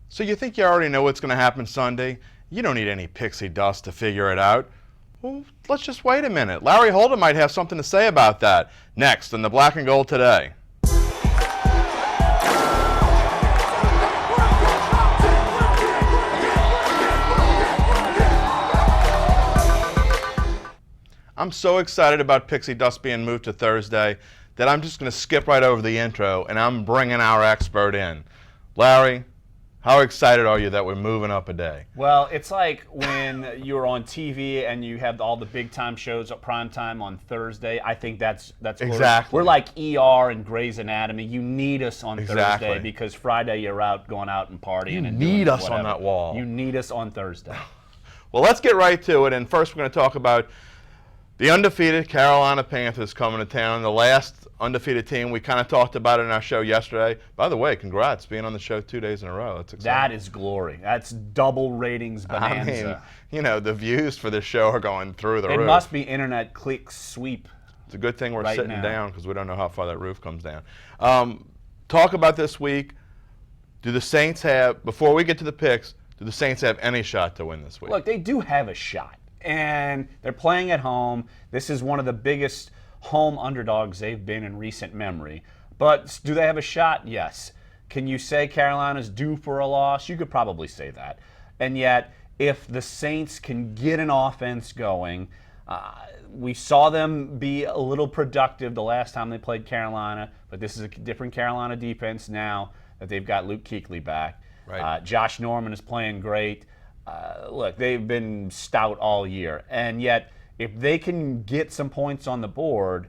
So you think you already know what's going to happen Sunday? You don't need any pixie dust to figure it out. Well, let's just wait a minute. Larry Holder might have something to say about that. Next on the Black and Gold Today. I'm so excited about Picksie Dust being moved to Thursday that I'm just going to skip right over the intro and I'm bringing our expert in. Larry, how excited are you that we're moving up a day? Well, it's like when you're on TV and you have all the big time shows at prime time on Thursday. I think that's exactly. We're like ER and Grey's Anatomy. You need us on Thursday because Friday you're out going out and partying. You and need doing us whatever. on that wall. You need us on Thursday. Well, let's get right to it. And first we're going to talk about the undefeated Carolina Panthers coming to town. The last undefeated team, we kind of talked about it in our show yesterday. By the way, congrats being on the show 2 days in a row. That's exciting. That is glory. That's double ratings bonanza. I mean, you know, the views for this show are going through the roof. It must be internet click sweep. It's a good thing we're right sitting now. down because we don't know how far that roof comes down. Talk about this week. Do the Saints have, before we get to the picks, do the Saints have any shot to win this week? Look, they do have a shot. And they're playing at home. This is one of the biggest home underdogs they've been in recent memory. But do they have a shot? Yes. Can you say Carolina's due for a loss? You could probably say that. And yet, if the Saints can get an offense going, we saw them be a little productive the last time they played Carolina, but this is a different Carolina defense now that they've got Luke Kuechly back. Right. Josh Norman is playing great. Look, they've been stout all year. And yet, if they can get some points on the board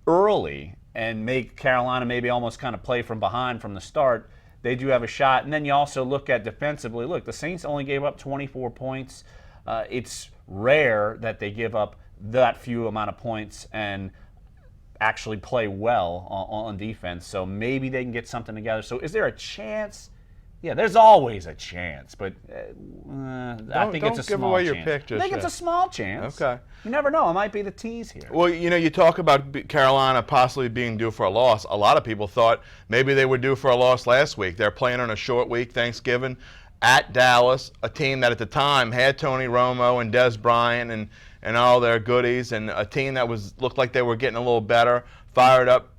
early and make Carolina maybe almost kind of play from behind from the start, they do have a shot. And then you also look at defensively. Look, the Saints only gave up 24 points. It's rare that they give up that few amount of points and actually play well on defense. So maybe they can get something together. So is there a chance? Yeah, there's always a chance, but I think it's a small chance. Don't give away your pick just I think yet. It's a small chance. Okay. You never know. It might be the tease here. Well, you know, you talk about Carolina possibly being due for a loss. A lot of people thought maybe they were due for a loss last week. They're playing on a short week, Thanksgiving, at Dallas, a team that at the time had Tony Romo and Des Bryant and all their goodies, and a team that looked like they were getting a little better, fired up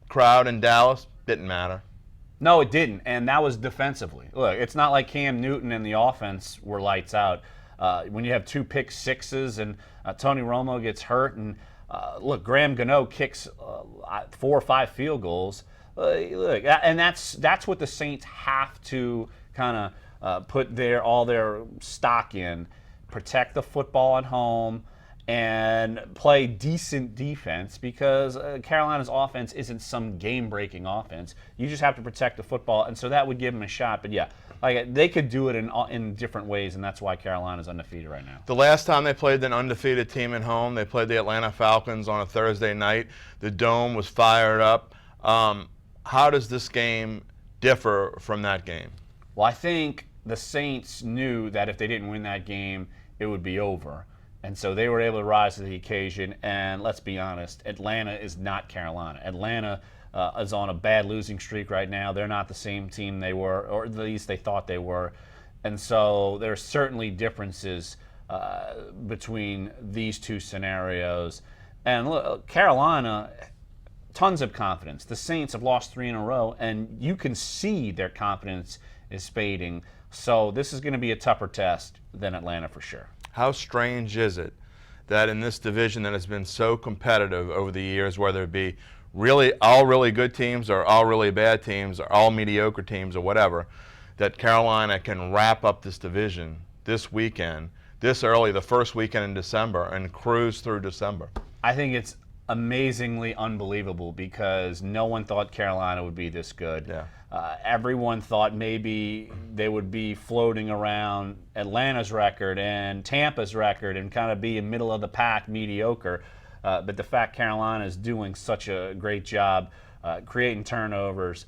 crowd in Dallas. Didn't matter. No, it didn't, and that was defensively. Look, it's not like Cam Newton and the offense were lights out. When you have 2 pick sixes and Tony Romo gets hurt, and look, Graham Gano kicks 4 or 5 field goals. Look, and that's what the Saints have to kind of put all their stock in, protect the football at home, and play decent defense because Carolina's offense isn't some game-breaking offense. You just have to protect the football, and so that would give them a shot. But yeah, like they could do it in different ways, and that's why Carolina's undefeated right now. The last time they played an undefeated team at home, they played the Atlanta Falcons on a Thursday night. The dome was fired up. How does this game differ from that game? Well, I think the Saints knew that if they didn't win that game, it would be over. And so they were able to rise to the occasion. And let's be honest, Atlanta is not Carolina. Atlanta is on a bad losing streak right now. They're not the same team they were, or at least they thought they were. And so there are certainly differences between these two scenarios. And look, Carolina, tons of confidence. The Saints have lost 3 in a row, and you can see their confidence is fading. So this is going to be a tougher test than Atlanta for sure. How strange is it that in this division that has been so competitive over the years, whether it be all really good teams or all really bad teams or all mediocre teams or whatever, that Carolina can wrap up this division this weekend, this early, the first weekend in December, and cruise through December? I think it's amazingly unbelievable because no one thought Carolina would be this good. Yeah. Everyone thought maybe they would be floating around Atlanta's record and Tampa's record and kind of be a middle of the pack mediocre. But the fact Carolina is doing such a great job creating turnovers,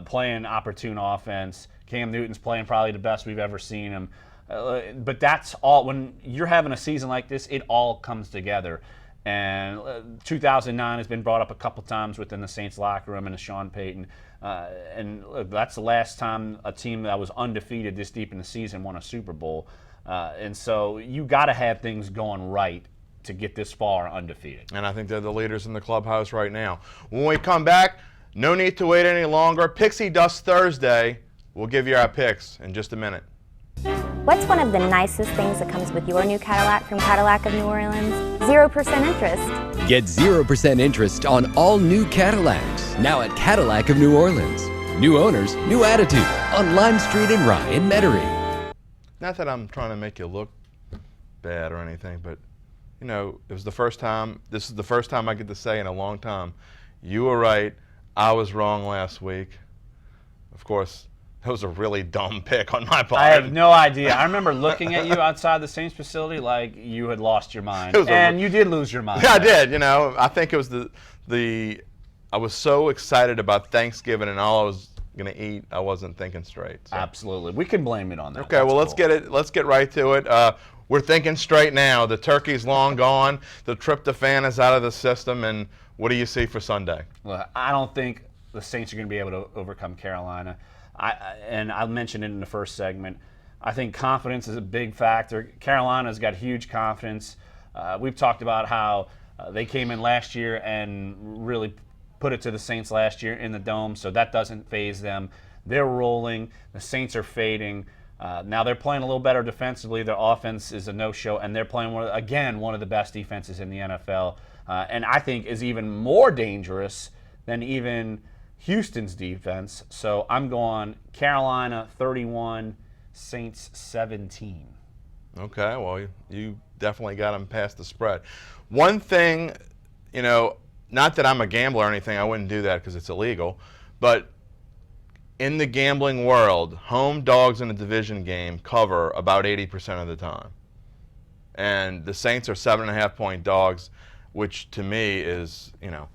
playing opportune offense. Cam Newton's playing probably the best we've ever seen him. But that's all. When you're having a season like this, it all comes together. And 2009 has been brought up a couple times within the Saints locker room and the Sean Payton. And that's the last time a team that was undefeated this deep in the season won a Super Bowl. And so you got to have things going right to get this far undefeated. And I think they're the leaders in the clubhouse right now. When we come back, no need to wait any longer. Picksie Dust Thursday. We'll give you our picks in just a minute. What's one of the nicest things that comes with your new Cadillac from Cadillac of New Orleans? 0% interest. Get 0% interest on all new Cadillacs, now at Cadillac of New Orleans. New owners, new attitude, on Lime Street in Rye in Metairie. Not that I'm trying to make you look bad or anything, but you know, it was the first time, this is the first time I get to say in a long time, you were right, I was wrong last week. Of course, that was a really dumb pick on my part. I have no idea. I remember looking at you outside the Saints facility like you had lost your mind. And you did lose your mind. Yeah, I did. You know, I think it was I was so excited about Thanksgiving and all I was going to eat, I wasn't thinking straight. So. Absolutely. We can blame it on that. Okay, well, let's get right to it. We're thinking straight now. The turkey's long gone. The tryptophan is out of the system. And what do you see for Sunday? Well, I don't think the Saints are going to be able to overcome Carolina. And I mentioned it in the first segment. I think confidence is a big factor. Carolina's got huge confidence. We've talked about how they came in last year and really put it to the Saints last year in the Dome, so that doesn't faze them. They're rolling. The Saints are fading. Now they're playing a little better defensively. Their offense is a no-show, and they're playing, one of the best defenses in the NFL, and I think is even more dangerous than even Houston's defense. So I'm going Carolina 31, Saints 17. Okay, well, you definitely got them past the spread. One thing, you know, not that I'm a gambler or anything, I wouldn't do that because it's illegal, but in the gambling world, home dogs in a division game cover about 80% of the time. And the Saints are 7.5-point dogs, which to me is, you know,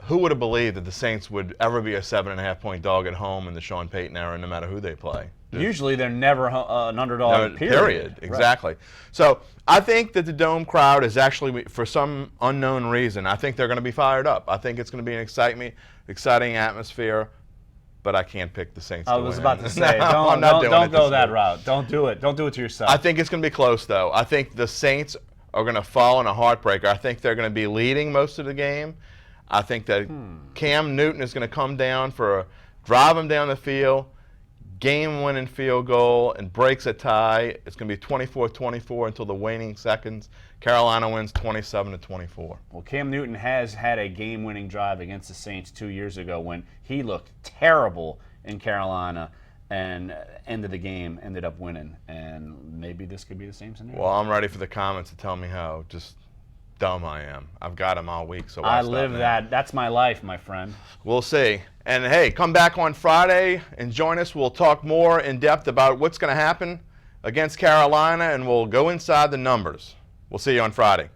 who would have believed that the Saints would ever be a 7.5-point dog at home in the Sean Payton era, no matter who they play? Usually they're never an underdog, period. Exactly. Right. So I think that the Dome crowd is actually, for some unknown reason, I think they're going to be fired up. I think it's going to be an exciting atmosphere, but I can't pick the Saints to win. I was about to say, don't go that route. Don't do it. Don't do it to yourself. I think it's going to be close, though. I think the Saints are going to fall in a heartbreaker. I think they're going to be leading most of the game. I think that Cam Newton is going to come down drive him down the field, game-winning field goal, and breaks a tie. It's going to be 24-24 until the waning seconds. Carolina wins 27-24. Well, Cam Newton has had a game-winning drive against the Saints 2 years ago when he looked terrible in Carolina and ended the game, ended up winning. And maybe this could be the same scenario. Well, I'm ready for the comments to tell me how just dumb I am. I've got them all week, so I live that. That's my life, my friend. We'll see. And hey, come back on Friday and join us. We'll talk more in depth about what's going to happen against Carolina, and we'll go inside the numbers. We'll see you on Friday.